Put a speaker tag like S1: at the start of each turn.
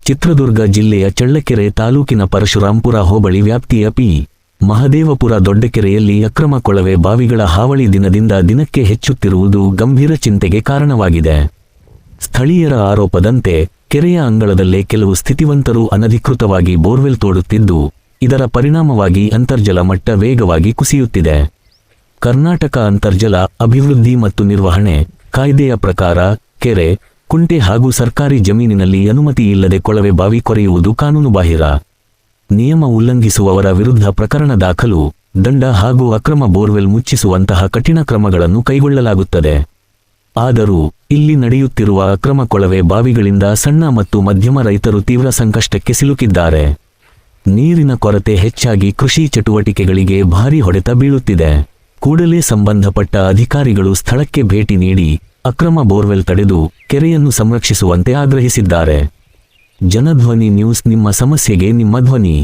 S1: ಚಿತ್ರದುರ್ಗ ಜಿಲ್ಲೆಯ ಚಳ್ಳಕೆರೆ ತಾಲೂಕಿನ ಪರಶುರಾಂಪುರ ಹೋಬಳಿ ವ್ಯಾಪ್ತಿಯ ಪಿ. ಮಹದೇವಪುರ ದೊಡ್ಡಕೆರೆಯಲ್ಲಿ ಅಕ್ರಮ ಕೊಳವೆ ಬಾವಿಗಳ ಹಾವಳಿ ದಿನದಿಂದ ದಿನಕ್ಕೆ ಹೆಚ್ಚುತ್ತಿರುವುದು ಗಂಭೀರ ಚಿಂತೆಗೆ ಕಾರಣವಾಗಿದೆ. ಸ್ಥಳೀಯರ ಆರೋಪದಂತೆ ಕೆರೆಯ ಅಂಗಳದಲ್ಲೇ ಕೆಲವು ಸ್ಥಿತಿವಂತರು ಅನಧಿಕೃತವಾಗಿ ಬೋರ್ವೆಲ್ ತೋಡುತ್ತಿದ್ದು, ಇದರ ಪರಿಣಾಮವಾಗಿ ಅಂತರ್ಜಲ ಮಟ್ಟ ವೇಗವಾಗಿ ಕುಸಿಯುತ್ತಿದೆ. ಕರ್ನಾಟಕ ಅಂತರ್ಜಲ ಅಭಿವೃದ್ಧಿ ಮತ್ತು ನಿರ್ವಹಣೆ ಕಾಯ್ದೆಯ ಪ್ರಕಾರ ಕೆರೆ, ಕುಂಟೆ ಹಾಗೂ ಸರ್ಕಾರಿ ಜಮೀನಿನಲ್ಲಿ ಅನುಮತಿ ಇಲ್ಲದೆ ಕೊಳವೆ ಬಾವಿ ಕೊರೆಯುವುದು ಕಾನೂನುಬಾಹಿರ. ನಿಯಮ ಉಲ್ಲಂಘಿಸುವವರ ವಿರುದ್ಧ ಪ್ರಕರಣ ದಾಖಲು, ದಂಡ ಹಾಗೂ ಅಕ್ರಮ ಬೋರ್ವೆಲ್ ಮುಚ್ಚಿಸುವಂತಹ ಕಠಿಣ ಕ್ರಮಗಳನ್ನು ಕೈಗೊಳ್ಳಲಾಗುತ್ತದೆ. ಆದರೂ ಇಲ್ಲಿ ನಡೆಯುತ್ತಿರುವ ಅಕ್ರಮ ಕೊಳವೆ ಬಾವಿಗಳಿಂದ ಸಣ್ಣ ಮತ್ತು ಮಧ್ಯಮ ರೈತರು ತೀವ್ರ ಸಂಕಷ್ಟಕ್ಕೆ ಸಿಲುಕಿದ್ದಾರೆ. ನೀರಿನ ಕೊರತೆ ಹೆಚ್ಚಾಗಿ ಕೃಷಿ ಚಟುವಟಿಕೆಗಳಿಗೆ ಭಾರೀ ಹೊಡೆತ ಬೀಳುತ್ತಿದೆ. ಕೂಡಲೇ ಸಂಬಂಧಪಟ್ಟ ಅಧಿಕಾರಿಗಳು ಸ್ಥಳಕ್ಕೆ ಭೇಟಿ ನೀಡಿ ಅಕ್ರಮ ಬೋರ್ವೆಲ್ ತಡೆದು ಕೆರೆಯನ್ನು ಸಂರಕ್ಷಿಸುವಂತೆ ಆಗ್ರಹಿಸಿದ್ದಾರೆ. ಜನಧ್ವನಿ ನ್ಯೂಸ್, ನಿಮ್ಮ ಸಮಸ್ಯೆಗೆ ನಿಮ್ಮ ಧ್ವನಿ.